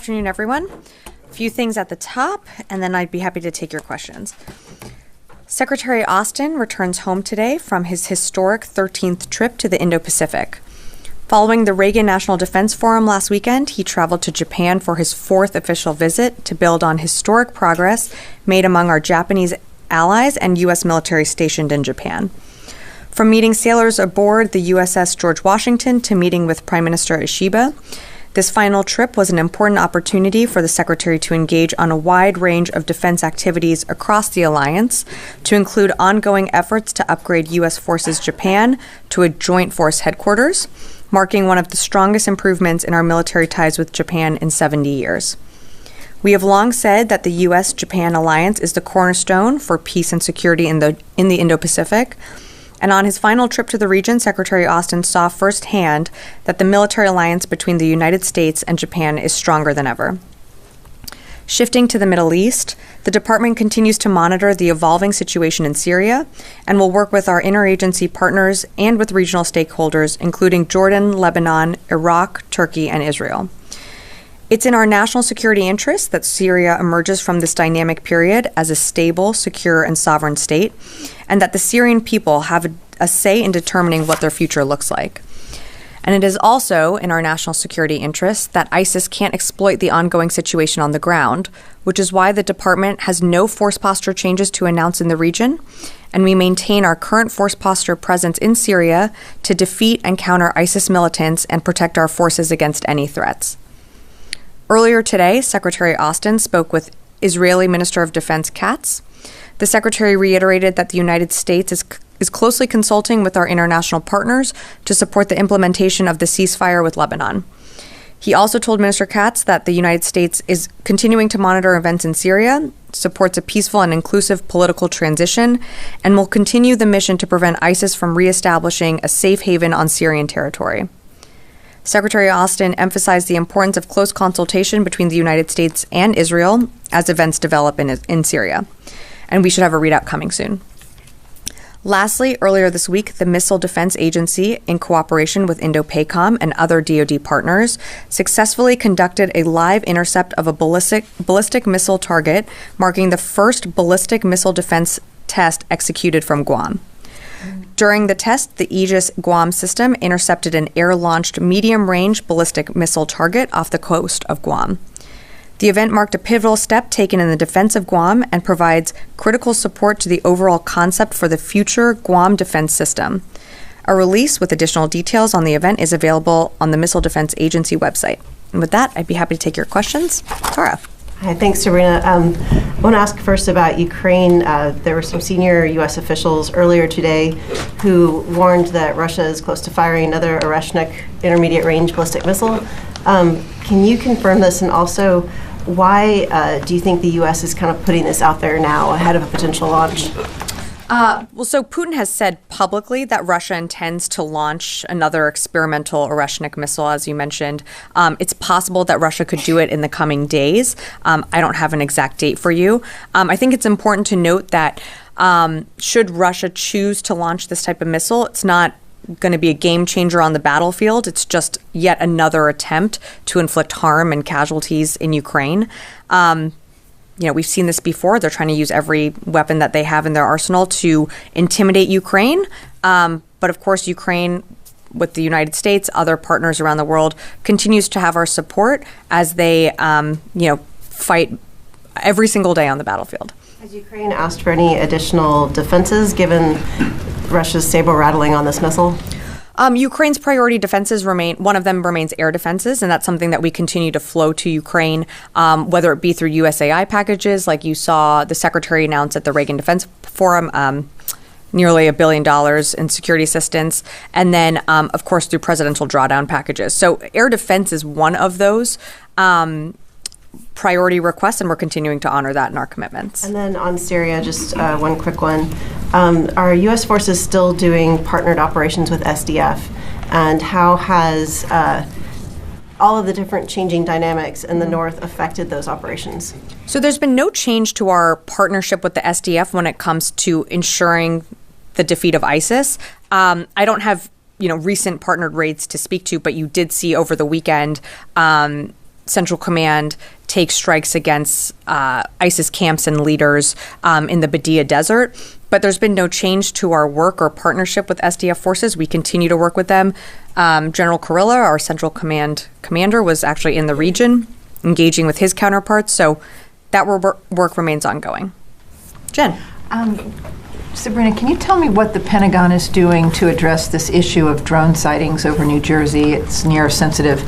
afternoon, everyone. A few things at the top, and then I'd be happy to take your questions. Secretary Austin returns home today from his historic 13th trip to the Indo-Pacific. Following the Reagan National Defense Forum last weekend, he traveled to Japan for his 4th official visit to build on historic progress made among our Japanese allies and U.S. military stationed in Japan. From meeting sailors aboard the USS George Washington to meeting with Prime Minister Ishiba, this final trip was an important opportunity for the Secretary to engage on a wide range of defense activities across the alliance, to include ongoing efforts to upgrade U.S. Forces Japan to a joint force headquarters, marking one of the strongest improvements in our military ties with Japan in 70 years. We have long said that the U.S.-Japan alliance is the cornerstone for peace and security in the Indo-Pacific. And on his final trip to the region, Secretary Austin saw firsthand that the military alliance between the United States and Japan is stronger than ever. Shifting to the Middle East, the department continues to monitor the evolving situation in Syria and will work with our interagency partners and with regional stakeholders, including Jordan, Lebanon, Iraq, Turkey, and Israel. It's in our national security interest that Syria emerges from this dynamic period as a stable, secure, and sovereign state, and that the Syrian people have a say in determining what their future looks like. And it is also in our national security interest that ISIS can't exploit the ongoing situation on the ground, which is why the department has no force posture changes to announce in the region, and we maintain our current force posture presence in Syria to defeat and counter ISIS militants and protect our forces against any threats. Earlier today, Secretary Austin spoke with Israeli Minister of Defense Katz. The Secretary reiterated that the United States is closely consulting with our international partners to support the implementation of the ceasefire with Lebanon. He also told Minister Katz that the United States is continuing to monitor events in Syria, supports a peaceful and inclusive political transition, and will continue the mission to prevent ISIS from reestablishing a safe haven on Syrian territory. Secretary Austin emphasized the importance of close consultation between the United States and Israel as events develop in Syria, and we should have a readout coming soon. Lastly, earlier this week, the Missile Defense Agency, in cooperation with INDOPACOM and other DoD partners, successfully conducted a live intercept of a ballistic missile target, marking the first ballistic missile defense test executed from Guam. During the test, the Aegis Guam system intercepted an air-launched medium-range ballistic missile target off the coast of Guam. The event marked a pivotal step taken in the defense of Guam and provides critical support to the overall concept for the future Guam defense system. A release with additional details on the event is available on the Missile Defense Agency website. And with that, I'd be happy to take your questions. Tara. Hi, thanks, Sabrina. I want to ask first about Ukraine. There were some senior U.S. officials earlier today who warned that Russia is close to firing another Oreshnik intermediate-range ballistic missile. Can you confirm this, and also why do you think the U.S. is kind of putting this out there now ahead of a potential launch? So Putin has said publicly that Russia intends to launch another experimental Oreshnik missile, as you mentioned. It's possible that Russia could do it in the coming days. I don't have an exact date for you. I think it's important to note that should Russia choose to launch this type of missile, it's not going to be a game changer on the battlefield. It's just yet another attempt to inflict harm and casualties in Ukraine. We've seen this before. They're trying to use every weapon that they have in their arsenal to intimidate Ukraine. But of course, Ukraine, with the United States, other partners around the world, continues to have our support as they, fight every single day on the battlefield. Has Ukraine asked for any additional defenses given Russia's saber-rattling on this missile? Ukraine's priority defenses one of them remains air defenses, and that's something that we continue to flow to Ukraine, whether it be through USAI packages, like you saw the Secretary announce at the Reagan Defense Forum, nearly $1 billion in security assistance, and then, of course, through presidential drawdown packages. So air defense is one of those priority requests, and we're continuing to honor that in our commitments. And then on Syria, just one quick one. Are U.S. forces still doing partnered operations with SDF? And how has all of the different changing dynamics in the north affected those operations? So there's been no change to our partnership with the SDF when it comes to ensuring the defeat of ISIS. I don't have recent partnered raids to speak to, but you did see over the weekend Central Command take strikes against ISIS camps and leaders in the Badia Desert. But there's been no change to our work or partnership with SDF forces. We continue to work with them. General Kurilla, our Central Command commander, was actually in the region engaging with his counterparts. So that work remains ongoing. Jen. Sabrina, can you tell me what the Pentagon is doing to address this issue of drone sightings over New Jersey? It's near sensitive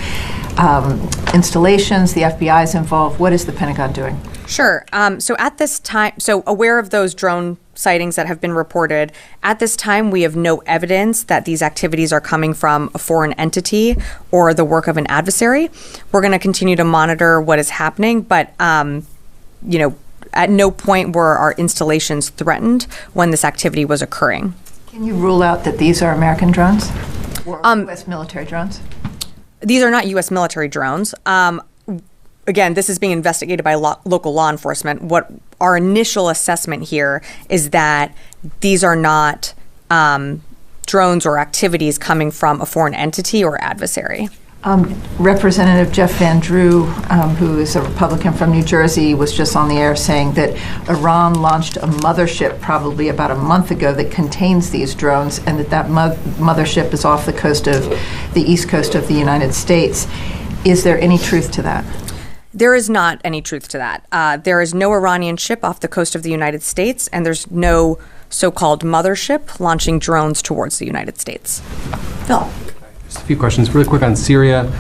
installations. The FBI is involved. What is the Pentagon doing? Sure. So at this time, aware of those drone sightings that have been reported, at this time we have no evidence that these activities are coming from a foreign entity or the work of an adversary. We're going to continue to monitor what is happening, but at no point were our installations threatened when this activity was occurring. Can you rule out that these are American drones or U.S. military drones? These are not U.S. military drones. Again, this is being investigated by local law enforcement. What our initial assessment here is that these are not drones or activities coming from a foreign entity or adversary. Representative Jeff Van Drew, who is a Republican from New Jersey, was just on the air saying that Iran launched a mothership probably about a month ago that contains these drones, and that mothership is off the coast of the east coast of the United States. Is there any truth to that? There is not any truth to that. There is no Iranian ship off the coast of the United States, and there's no so-called mothership launching drones towards the United States. Phil. Just a few questions really quick on Syria.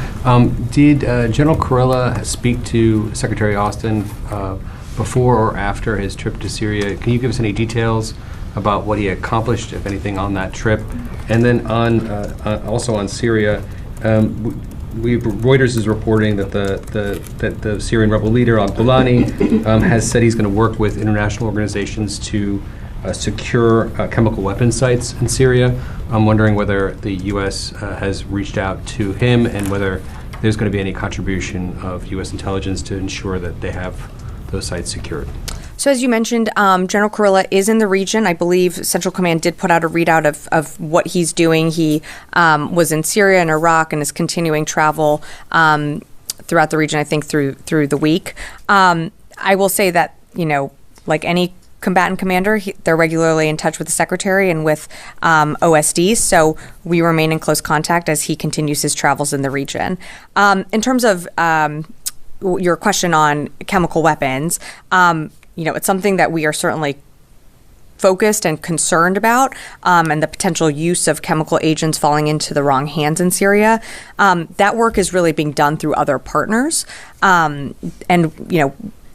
Did General Kurilla speak to Secretary Austin before or after his trip to Syria? Can you give us any details about what he accomplished, if anything, on that trip? And then also on Syria, Reuters is reporting that the Syrian rebel leader al-Golani has said he's going to work with international organizations to secure chemical weapons sites in Syria. I'm wondering whether the U.S. Has reached out to him and whether there's going to be any contribution of U.S. intelligence to ensure that they have those sites secured. So as you mentioned, General Kurilla is in the region. I believe Central Command did put out a readout of what he's doing. He was in Syria and Iraq and is continuing travel throughout the region, I think, through the week. I will say that, like any combatant commander, they're regularly in touch with the Secretary and with OSD, so we remain in close contact as he continues his travels in the region. In terms of your question on chemical weapons, it's something that we are certainly focused and concerned about, and the potential use of chemical agents falling into the wrong hands in Syria. That work is really being done through other partners,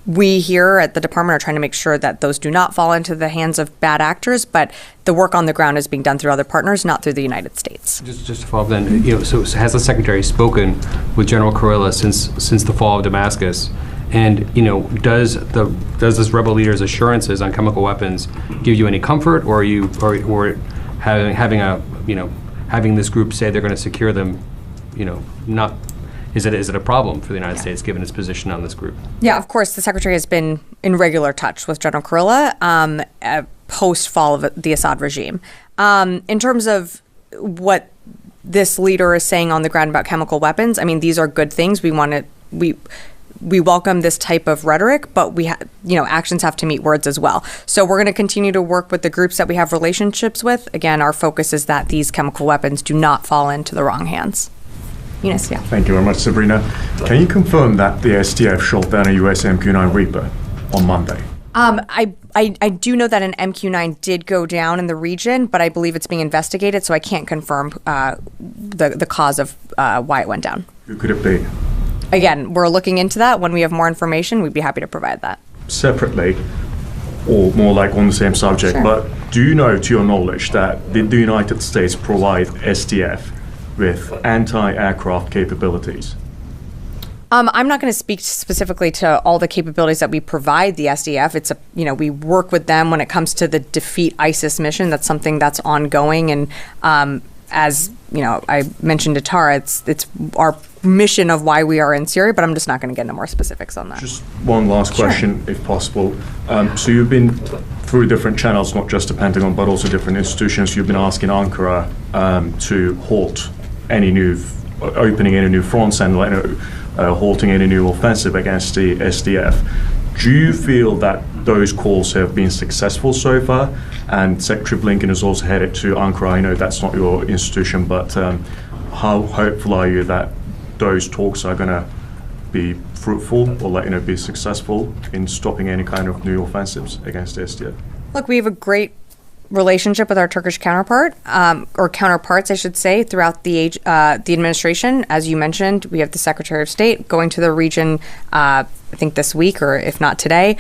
we here at the department are trying to make sure that those do not fall into the hands of bad actors, but the work on the ground is being done through other partners, not through the United States. Just to follow up then, so has the Secretary spoken with General Kurilla since the fall of Damascus? And does this rebel leader's assurances on chemical weapons give you any comfort, or are you having this group say they're going to secure them, not? Is it a problem for the United States given its position on this group? Yeah, of course. The Secretary has been in regular touch with General Kurilla post-fall of the Assad regime. In terms of what this leader is saying on the ground about chemical weapons, I mean, these are good things. We welcome this type of rhetoric, but actions have to meet words as well. So we're going to continue to work with the groups that we have relationships with. Again, our focus is that these chemical weapons do not fall into the wrong hands. Eunice, yeah. Thank you very much, Sabrina. Can you confirm that the SDF shot down a US MQ-9 Reaper on Monday? I do know that an MQ-9 did go down in the region, but I believe it's being investigated, so I can't confirm the cause of why it went down. Who could it be? Again, we're looking into that. When we have more information, we'd be happy to provide that. Separately, or more like on the same subject, sure. But do you know, to your knowledge, that the United States provide SDF with anti-aircraft capabilities? I'm not going to speak specifically to all the capabilities that we provide the SDF. We work with them when it comes to the defeat ISIS mission. That's something that's ongoing, and as I mentioned to Tara, it's our mission of why we are in Syria. But I'm just not going to get into more specifics on that. Just one last question, if possible. So you've been through different channels, not just the Pentagon, but also different institutions. You've been asking Ankara to halt opening any new fronts and halting any new offensive against the SDF. Do you feel that those calls have been successful so far? And Secretary Blinken is also headed to Ankara. I know that's not your institution, but how hopeful are you that those talks are going to be fruitful or be successful in stopping any kind of new offensives against the SDF? Look, we have a great relationship with our Turkish counterpart, or counterparts, I should say, throughout the administration. As you mentioned, we have the Secretary of State going to the region, I think this week, or if not today.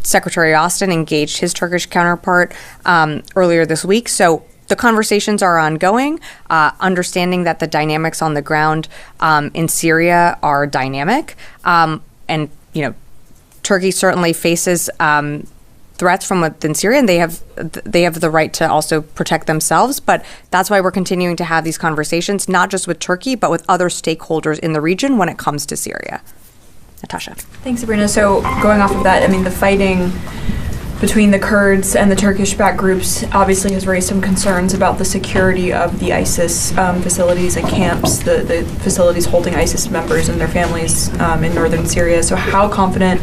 Secretary Austin engaged his Turkish counterpart earlier this week. So the conversations are ongoing, understanding that the dynamics on the ground in Syria are dynamic. And, Turkey certainly faces threats from within Syria, and they have the right to also protect themselves. But that's why we're continuing to have these conversations, not just with Turkey, but with other stakeholders in the region when it comes to Syria. Natasha. Thanks, Sabrina. So going off of that, the fighting between the Kurds and the Turkish-backed groups obviously has raised some concerns about the security of the ISIS facilities and camps, the facilities holding ISIS members and their families in northern Syria. So how confident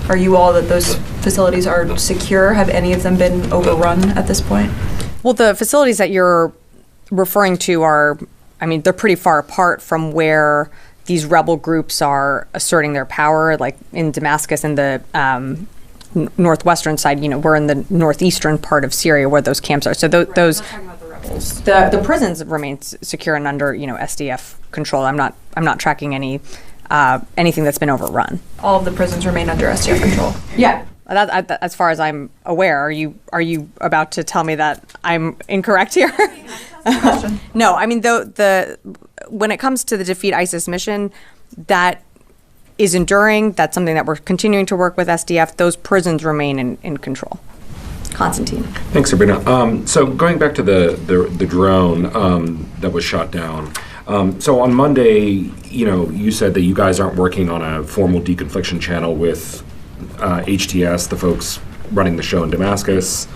are you all that those facilities are secure? Have any of them been overrun at this point? Well, the facilities that you're referring to are, they're pretty far apart from where these rebel groups are asserting their power, like in Damascus and the northwestern side. We're in the northeastern part of Syria where those camps are. So those, I'm not talking about the rebels. The prisons remain secure and under SDF control. I'm not tracking anything that's been overrun. All of the prisons remain under SDF control. Yeah. As far as I'm aware, are you about to tell me that I'm incorrect here? No, when it comes to the Defeat ISIS mission, that is enduring. That's something that we're continuing to work with SDF. Those prisons remain in control. Constantine. Thanks, Sabrina. So going back to the drone that was shot down. So on Monday, you said that you guys aren't working on a formal deconfliction channel with HTS, the folks running the show in Damascus.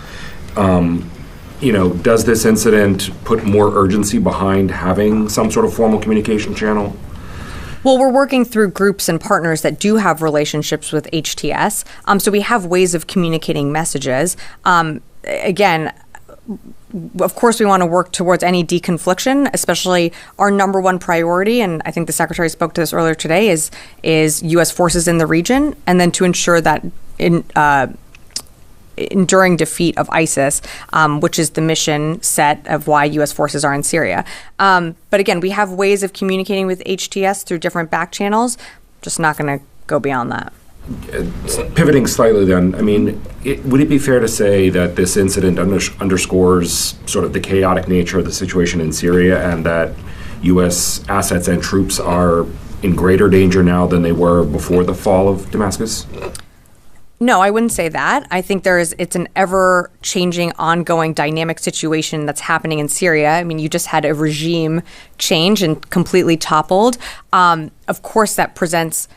Does this incident put more urgency behind having some sort of formal communication channel? Well, we're working through groups and partners that do have relationships with HTS. So we have ways of communicating messages. Again, of course, we want to work towards any deconfliction, especially our number one priority, and I think the Secretary spoke to this earlier today, is U.S. forces in the region, and then to ensure that enduring defeat of ISIS, which is the mission set of why U.S. forces are in Syria. But again, we have ways of communicating with HTS through different back channels, just not going to go beyond that. Pivoting slightly then, would it be fair to say that this incident underscores sort of the chaotic nature of the situation in Syria and that U.S. assets and troops are in greater danger now than they were before the fall of Damascus? No, I wouldn't say that. I think it's an ever-changing, ongoing, dynamic situation that's happening in Syria. You just had a regime change and completely toppled. Of course, that presents,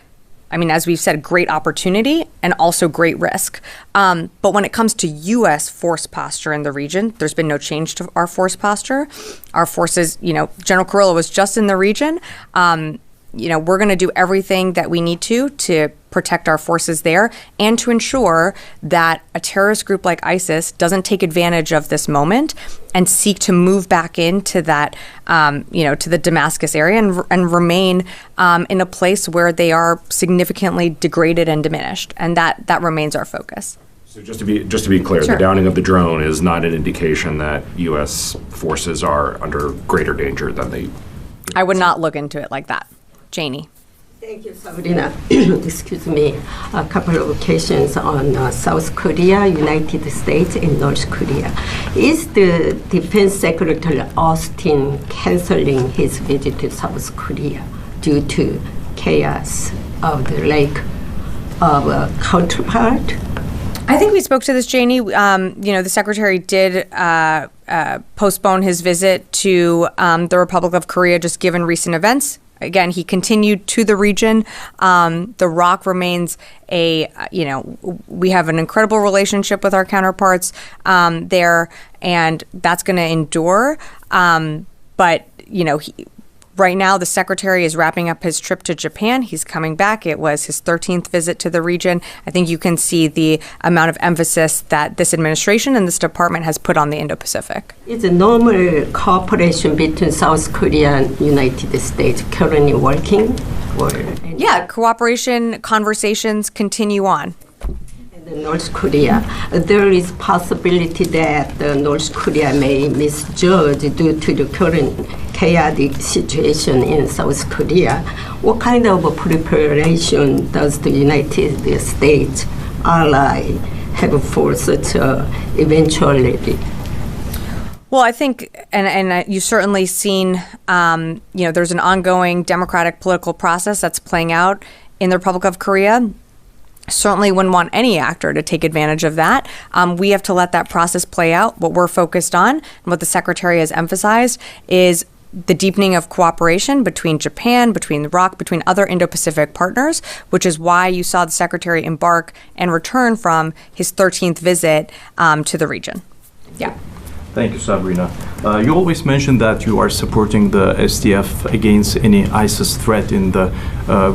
as we've said, great opportunity and also great risk. But when it comes to U.S. force posture in the region, there's been no change to our force posture. Our forces, General Kurilla was just in the region. We're going to do everything that we need to protect our forces there and to ensure that a terrorist group like ISIS doesn't take advantage of this moment and seek to move back into that, to the Damascus area and remain in a place where they are significantly degraded and diminished. And that remains our focus. So just to be clear, Sure. The downing of the drone is not an indication that U.S. forces are under greater danger than they. I would not look into it like that. Janie. Thank you, Sabrina. Excuse me. A couple of questions on South Korea, United States, and North Korea. Is the Defense Secretary Austin canceling his visit to South Korea due to chaos of the lack of a counterpart? I think we spoke to this, Janie. The Secretary did postpone his visit to the Republic of Korea, just given recent events. Again, he continued to the region. The ROC remains we have an incredible relationship with our counterparts there, and that's going to endure. But, Right now, the secretary is wrapping up his trip to Japan. He's coming back. It was his 13th visit to the region. I think you can see the amount of emphasis that this administration and this department has put on the Indo-Pacific. Is a normal cooperation between South Korea and United States currently working? Yeah, cooperation conversations continue on. North Korea, there is possibility that North Korea may misjudge due to the current chaotic situation in South Korea. What kind of preparation does the United States ally have for such eventuality? Well, I think, and you've certainly seen, there's an ongoing democratic political process that's playing out in the Republic of Korea. Certainly wouldn't want any actor to take advantage of that. We have to let that process play out. What we're focused on and what the Secretary has emphasized is the deepening of cooperation between Japan, between the ROC, between other Indo-Pacific partners, which is why you saw the Secretary embark and return from his 13th visit to the region. Yeah. Thank you, Sabrina. You always mention that you are supporting the SDF against any ISIS threat in the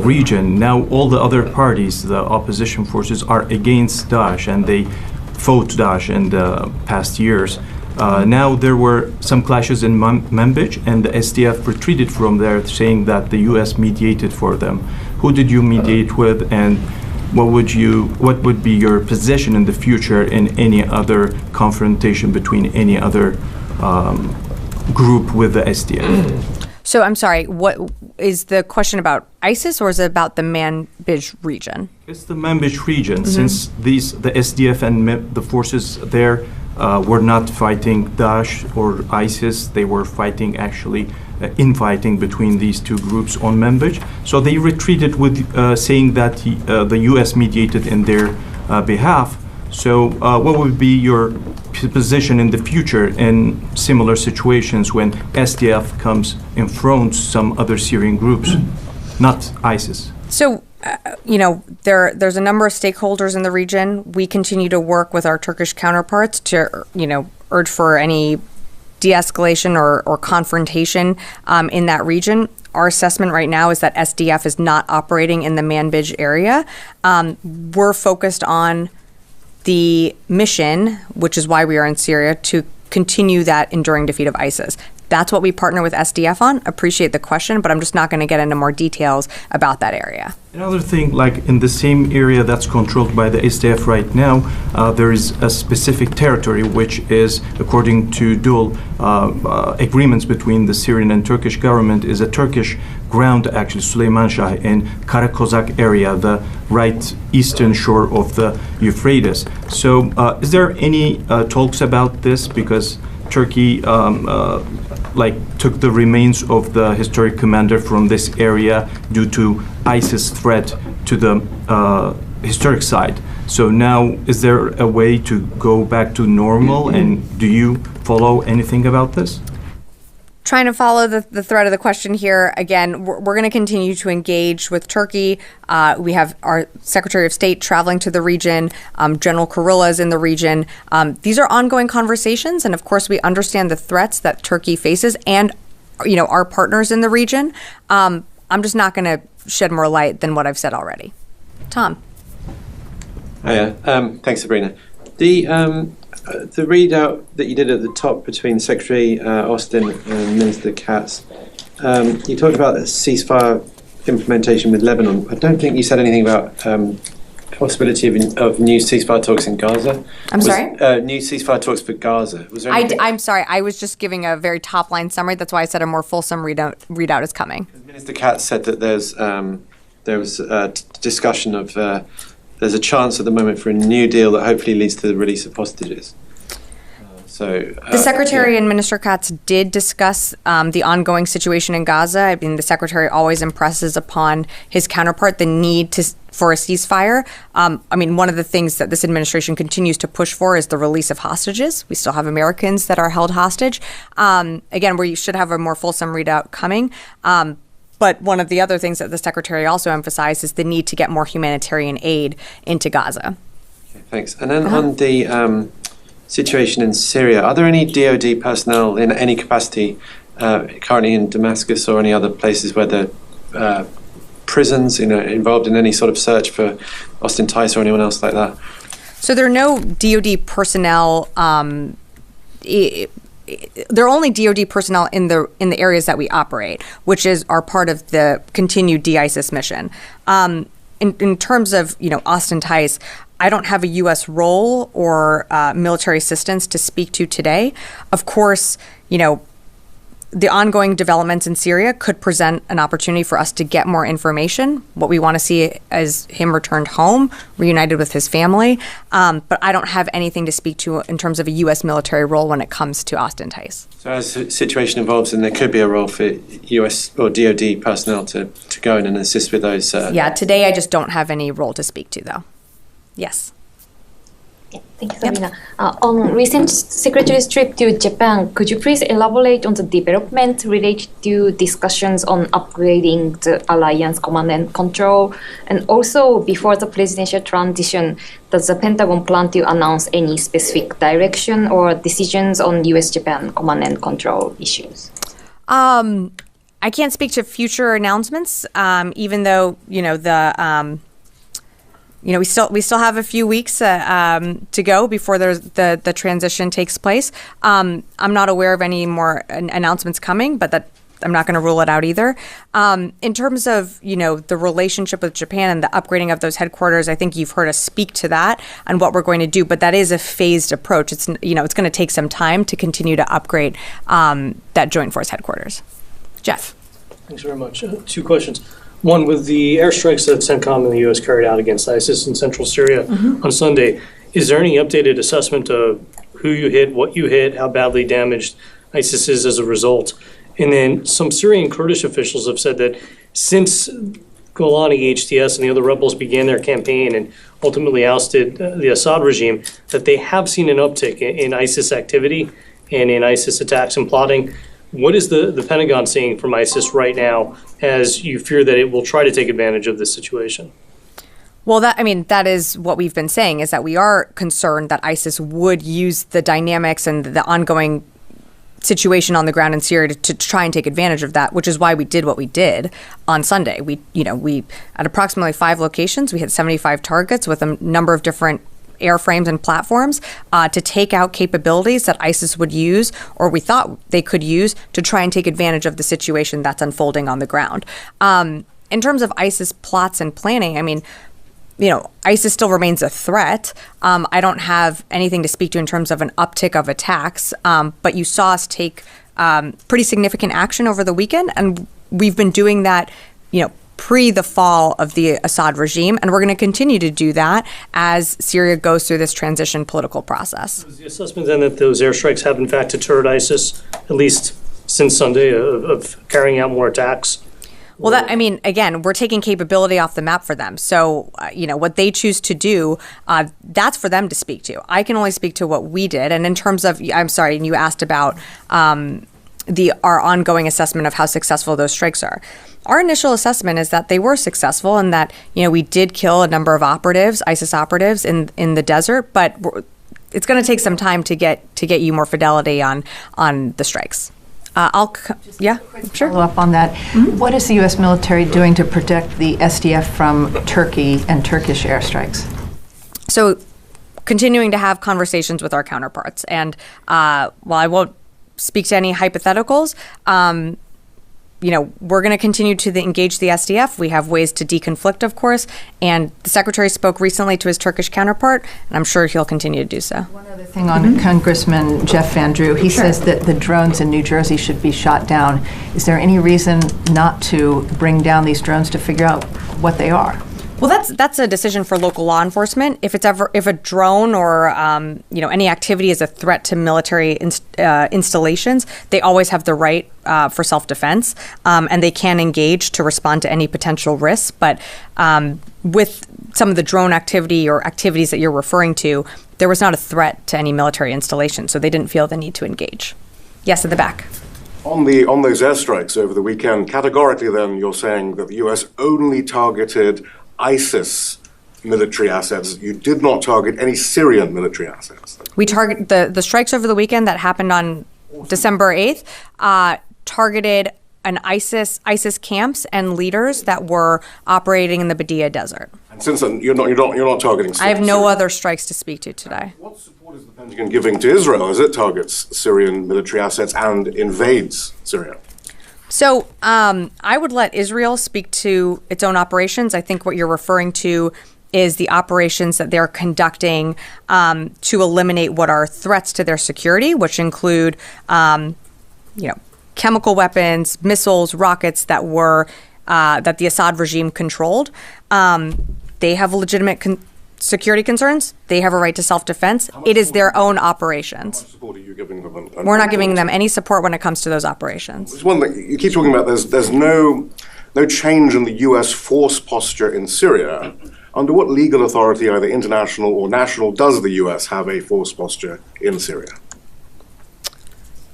region. Now, all the other parties, the opposition forces, are against Daesh, and they fought Daesh in the past years. Now, there were some clashes in Manbij, and the SDF retreated from there, saying that the U.S. mediated for them. Who did you mediate with, and what would be your position in the future in any other confrontation between any other group with the SDF? So I'm sorry, what is the question about ISIS, or is it about the Manbij region? It's the Manbij region, since the SDF and the forces there were not fighting Daesh or ISIS. They were fighting infighting between these two groups on Manbij. So they retreated with saying that the U.S. mediated in their behalf. So what would be your position in the future in similar situations when SDF comes and fronts some other Syrian groups, not ISIS? So, there's a number of stakeholders in the region. We continue to work with our Turkish counterparts to, urge for any de-escalation or confrontation in that region. Our assessment right now is that SDF is not operating in the Manbij area. We're focused on the mission, which is why we are in Syria, to continue that enduring defeat of ISIS. That's what we partner with SDF on. Appreciate the question, but I'm just not going to get into more details about that area. Another thing, like in the same area that's controlled by the SDF right now, there is a specific territory which is, according to dual agreements between the Syrian and Turkish government, is a Turkish ground, actually, Süleymanşah in Karakozak area, the right eastern shore of the Euphrates. So is there any talks about this? Because Turkey took the remains of the historic commander from this area due to ISIS threat to the historic site. So now, is there a way to go back to normal, and do you follow anything about this? Trying to follow the thread of the question here. Again, we're going to continue to engage with Turkey. We have our Secretary of State traveling to the region. General Kurilla is in the region. These are ongoing conversations, and of course, we understand the threats that Turkey faces, and our partners in the region. I'm just not going to shed more light than what I've said already. Tom. Hiya. Thanks, Sabrina. The readout that you did at the top between Secretary Austin and Minister Katz, you talked about the ceasefire implementation with Lebanon. I don't think you said anything about possibility of new ceasefire talks in Gaza. Sorry? New ceasefire talks for Gaza. Was there I'm sorry. I was just giving a very top-line summary. That's why I said a more fulsome readout is coming. Minister Katz said that there was a discussion of there's a chance at the moment for a new deal that hopefully leads to the release of hostages. The Secretary and Minister Katz did discuss the ongoing situation in Gaza. I mean, the Secretary always impresses upon his counterpart the need for a ceasefire. One of the things that this administration continues to push for is the release of hostages. We still have Americans that are held hostage. Again, we should have a more fulsome readout coming. But one of the other things that the Secretary also emphasized is the need to get more humanitarian aid into Gaza. Okay, thanks. And then on the situation in Syria, are there any DoD personnel in any capacity currently in Damascus or any other places where the prisons, involved in any sort of search for Austin Tice or anyone else like that? So there are no DoD personnel. There are only DoD personnel in the areas that we operate, which are part of the continued de-ISIS mission. In terms of Austin Tice, I don't have a U.S. role or military assistance to speak to today. Of course, the ongoing developments in Syria could present an opportunity for us to get more information. What we want to see is him returned home, reunited with his family. But I don't have anything to speak to in terms of a U.S. military role when it comes to Austin Tice. So as the situation evolves, then there could be a role for U.S. or DoD personnel to go in and assist with those. Yeah, today I just don't have any role to speak to, though. Yes. Thank you, Sabrina. On recent Secretary's trip to Japan, could you please elaborate on the development related to discussions on upgrading the alliance command and control? And also, before the presidential transition, does the Pentagon plan to announce any specific direction or decisions on U.S.-Japan command and control issues? I can't speak to future announcements, even though we still have a few weeks to go before the transition takes place. I'm not aware of any more announcements coming, but I'm not going to rule it out either. In terms of the relationship with Japan and the upgrading of those headquarters, I think you've heard us speak to that and what we're going to do. But that is a phased approach. It's it's going to take some time to continue to upgrade that Joint Force headquarters. Jeff. Thanks very much. Two questions. One, with the airstrikes that CENTCOM and the U.S. carried out against ISIS in central Syria on Sunday, is there any updated assessment of who you hit, what you hit, how badly damaged ISIS is as a result? And then some Syrian Kurdish officials have said that since Golani, HTS, and the other rebels began their campaign and ultimately ousted the Assad regime, that they have seen an uptick in ISIS activity and in ISIS attacks and plotting. What is the Pentagon seeing from ISIS right now as you fear that it will try to take advantage of this situation? Well, that is what we've been saying, is that we are concerned that ISIS would use the dynamics and the ongoing situation on the ground in Syria to try and take advantage of that, which is why we did what we did on Sunday. We at approximately 5 locations, we hit 75 targets with a number of different airframes and platforms to take out capabilities that ISIS would use, or we thought they could use, to try and take advantage of the situation that's unfolding on the ground. In terms of ISIS plots and planning, ISIS still remains a threat. I don't have anything to speak to in terms of an uptick of attacks, but you saw us take pretty significant action over the weekend, and we've been doing that, pre the fall of the Assad regime, and we're going to continue to do that as Syria goes through this transition political process. Is the assessment then that those airstrikes have in fact deterred ISIS, at least since Sunday, of carrying out more attacks? Well, again, we're taking capability off the map for them. So, what they choose to do, that's for them to speak to. I can only speak to what we did. And in terms of, I'm sorry, and you asked about our ongoing assessment of how successful those strikes are. Our initial assessment is that they were successful and that, we did kill a number of operatives, ISIS operatives in the desert, but it's going to take some time to get you more fidelity on the strikes. Sure. Follow up on that. Mm-hmm. What is the U.S. military doing to protect the SDF from Turkey and Turkish airstrikes? So, continuing to have conversations with our counterparts. And while I won't speak to any hypotheticals, we're going to continue to engage the SDF. We have ways to deconflict, of course. And the Secretary spoke recently to his Turkish counterpart, and I'm sure he'll continue to do so. One other thing on Congressman Jeff Van Drew. He says that the drones in New Jersey should be shot down. Is there any reason not to bring down these drones to figure out what they are? Well, that's a decision for local law enforcement. If a drone or any activity is a threat to military installations, they always have the right for self-defense, and they can engage to respond to any potential risks. But with some of the drone activity or activities that you're referring to, there was not a threat to any military installation, so they didn't feel the need to engage. Yes, in the back. On those airstrikes over the weekend, categorically, then you're saying that the U.S. only targeted ISIS military assets. You did not target any Syrian military assets. We target the strikes over the weekend that happened on December 8th, targeted ISIS camps and leaders that were operating in the Badia Desert. And since then, you're not targeting Syria. I have no other strikes to speak to today. What support is the Pentagon giving to Israel as it targets Syrian military assets and invades Syria? So I would let Israel speak to its own operations. I think what you're referring to is the operations that they're conducting to eliminate what are threats to their security, which include, chemical weapons, missiles, rockets that were that the Assad regime controlled. They have legitimate security concerns. They have a right to self-defense. It is their own operations. How much support are you giving them? We're not giving them any support when it comes to those operations. There's one thing you keep talking about. There's no change in the U.S. force posture in Syria. Under what legal authority, either international or national, does the U.S. have a force posture in Syria?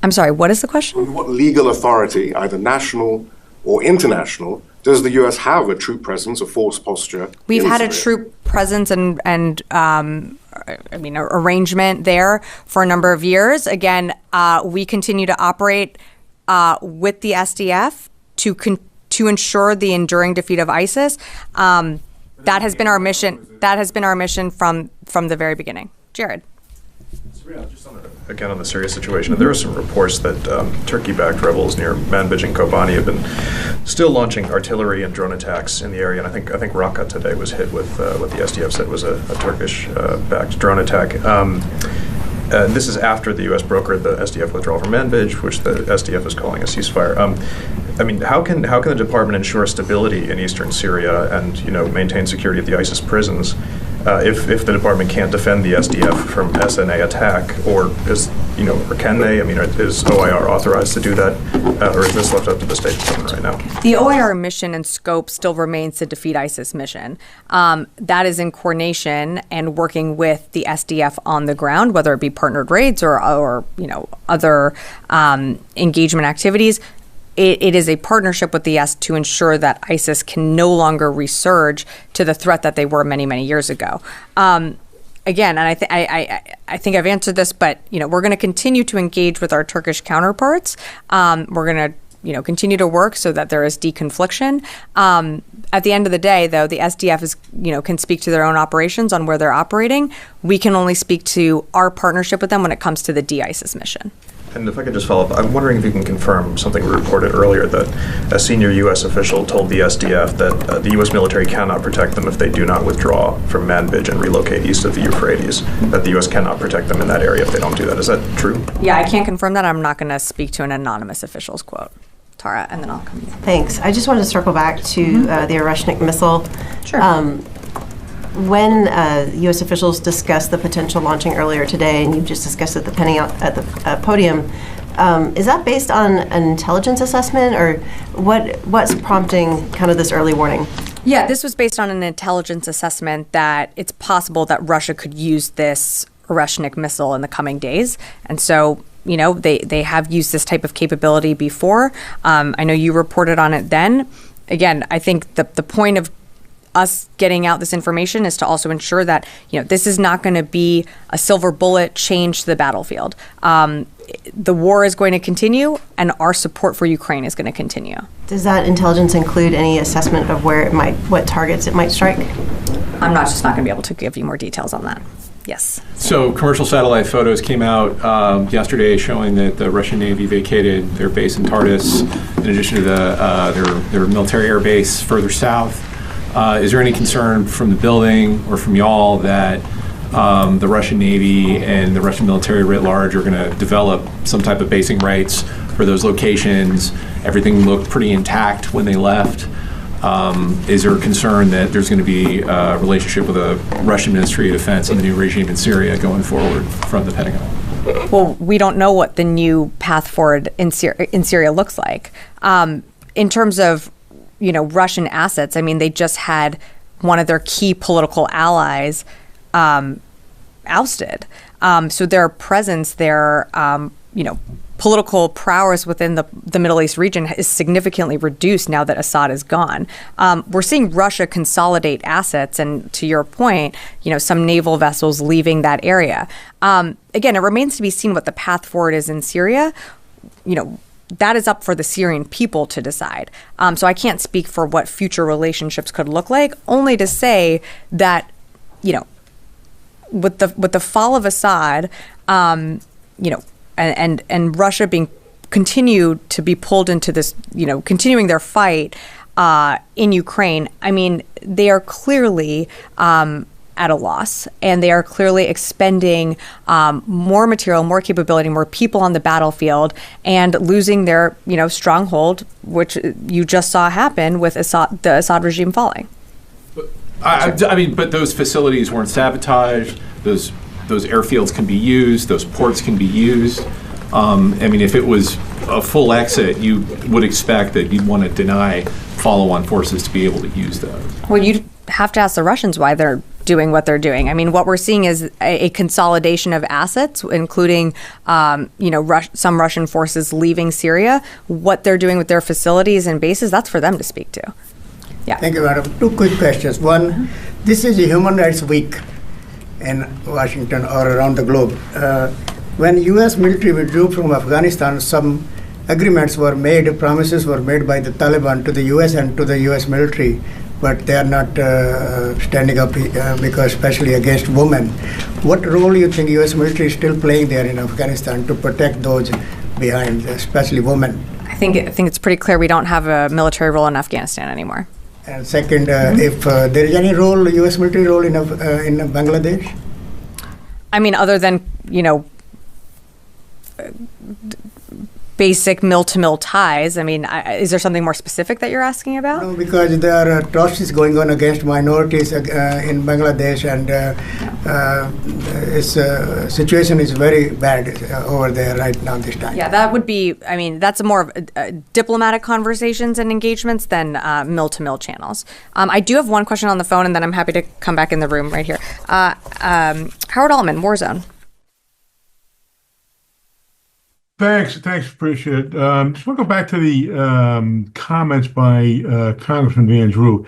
I'm sorry, what is the question? Under what legal authority, either national or international, does the U.S. have a troop presence, a force posture? We've had Syria? a troop presence and arrangement there for a number of years. Again, we continue to operate with the SDF to ensure the enduring defeat of ISIS. That has been our mission. That has been our mission from the very beginning. Jared. Again, on the Syria situation, there are some reports that Turkey-backed rebels near Manbij and Kobani have been still launching artillery and drone attacks in the area. And I think Raqqa today was hit with what the SDF said was a Turkish-backed drone attack. This is after the U.S. brokered the SDF withdrawal from Manbij, which the SDF is calling a ceasefire. How can the department ensure stability in eastern Syria and maintain security at the ISIS prisons if the department can't defend the SDF from SNA attack, or can they? Is OIR authorized to do that, or is this left up to the State Department right now? The OIR mission and scope still remains to defeat ISIS mission. That is in coordination and working with the SDF on the ground, whether it be partnered raids or other engagement activities. It is a partnership with the S to ensure that ISIS can no longer resurge to the threat that they were many, many years ago. Again, and I think I've answered this, but we're going to continue to engage with our Turkish counterparts. We're going to continue to work so that there is deconfliction. At the end of the day, though, the SDF is can speak to their own operations on where they're operating. We can only speak to our partnership with them when it comes to the de-ISIS mission. And if I could just follow up, I'm wondering if you can confirm something we reported earlier, that a senior U.S. official told the SDF that the U.S. military cannot protect them if they do not withdraw from Manbij and relocate east of the Euphrates, that the U.S. cannot protect them in that area if they don't do that. Is that true? Yeah, I can't confirm that. I'm not going to speak to an anonymous official's quote. Tara, and then I'll come to you. Thanks. I just wanted to circle back to the Oreshnik missile. Sure. When U.S. officials discussed the potential launching earlier today, and you just discussed it at the podium, is that based on an intelligence assessment, or what's prompting kind of this early warning? Yeah, this was based on an intelligence assessment that it's possible that Russia could use this Oreshnik missile in the coming days, and so they have used this type of capability before. I know you reported on it then. Again, I think the point of us getting out this information is to also ensure that this is not going to be a silver bullet change to the battlefield. The war is going to continue, and our support for Ukraine is going to continue. Does that intelligence include any assessment of what targets it might strike? I'm just not going to be able to give you more details on that. Yes. So commercial satellite photos came out yesterday showing that the Russian Navy vacated their base in Tartus, in addition to their military air base further south. Is there any concern from the building or from y'all that the Russian Navy and the Russian military writ large are going to develop some type of basing rights for those locations? Everything looked pretty intact when they left. Is there a concern that there's going to be a relationship with the Russian Ministry of Defense and the new regime in Syria going forward from the Pentagon? Well, we don't know what the new path forward in Syria looks like. In terms of Russian assets, they just had one of their key political allies ousted. So their presence, their political prowess within the Middle East region is significantly reduced now that Assad is gone. We're seeing Russia consolidate assets, and to your point, some naval vessels leaving that area. Again, it remains to be seen what the path forward is in Syria. that is up for the Syrian people to decide. So I can't speak for what future relationships could look like, only to say that, with the fall of Assad, and Russia being continued to be pulled into this, continuing their fight in Ukraine, I mean, they are clearly at a loss, and they are clearly expending more material, more capability, more people on the battlefield, and losing their, stronghold, which you just saw happen with the Assad regime falling. But those facilities weren't sabotaged. Those airfields can be used. Those ports can be used. If it was a full exit, you would expect that you'd want to deny follow-on forces to be able to use those. Well, you'd have to ask the Russians why they're doing what they're doing. I mean, what we're seeing is a consolidation of assets, including, some Russian forces leaving Syria. What they're doing with their facilities and bases, that's for them to speak to. Yeah. Thank you, madam. Two quick questions. One, this is a Human Rights Week in Washington or around the globe. When U.S. military withdrew from Afghanistan, some agreements were made, promises were made by the Taliban to the U.S. and to the U.S. military, but they are not standing up because especially against women. What role do you think U.S. military is still playing there in Afghanistan to protect those behind, especially women? I think it's pretty clear we don't have a military role in Afghanistan anymore. And second, if there is any role, U.S. military role in Bangladesh? I mean, other than, basic mill-to-mill ties. I mean, is there something more specific that you're asking about? No, because there are atrocities going on against minorities in Bangladesh, and its situation is very bad over there right now this time. Yeah, that would be, that's more of diplomatic conversations and engagements than mill-to-mill channels. I do have one question on the phone, and then I'm happy to come back in the room right here. Howard Altman, Warzone. Thanks, appreciate it. Just want to go back to the comments by Congressman Van Drew.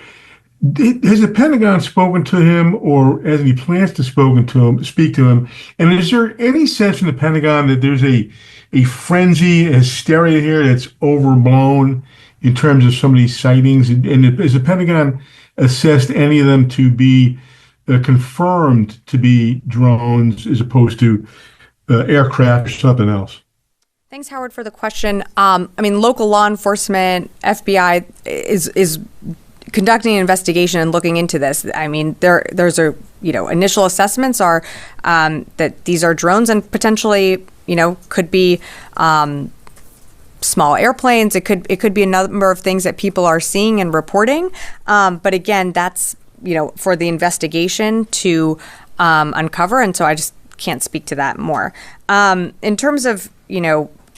Has the Pentagon spoken to him, or has any plans to speak to him? And is there any sense from the Pentagon that there's a frenzy, a hysteria here that's overblown in terms of some of these sightings? And has the Pentagon assessed any of them to be confirmed to be drones as opposed to aircraft or something else? Thanks, Howard, for the question. Local law enforcement, FBI is conducting an investigation and looking into this. I mean, there's initial assessments are that these are drones and potentially, could be small airplanes. It could be a number of things that people are seeing and reporting. But again, that's, for the investigation to uncover. And so I just can't speak to that more. In terms of,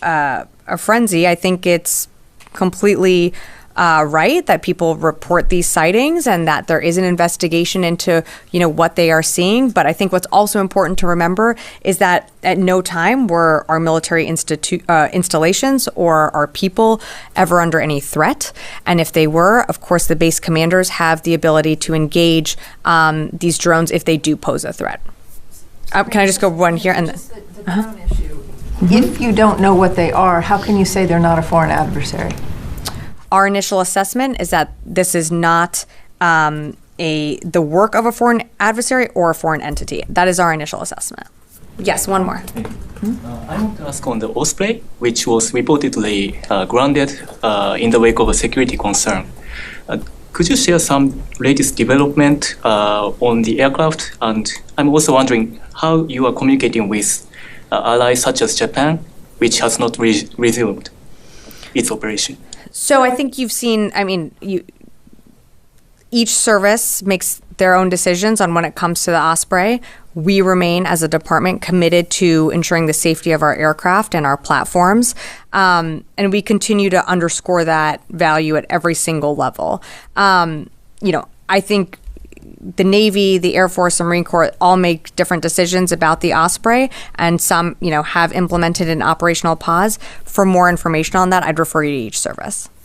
a frenzy, I think it's completely right that people report these sightings and that there is an investigation into, what they are seeing. But I think what's also important to remember is that at no time were our military installations or our people ever under any threat. And if they were, of course, the base commanders have the ability to engage these drones if they do pose a threat. Can I just go one here? And the drone issue. If you don't know what they are, how can you say they're not a foreign adversary? Our initial assessment is that this is not the work of a foreign adversary or a foreign entity. That is our initial assessment. Yes, one more. I want to ask on the Osprey, which was reportedly grounded in the wake of a security concern. Could you share some latest development on the aircraft? And I'm also wondering how you are communicating with allies such as Japan, which has not resumed its operation. So I think you've seen, each service makes their own decisions on when it comes to the Osprey. We remain, as a department, committed to ensuring the safety of our aircraft and our platforms. And we continue to underscore that value at every single level. I think the Navy, the Air Force, and Marine Corps all make different decisions about the Osprey, and some, have implemented an operational pause. For more information on that, I'd refer you to each service.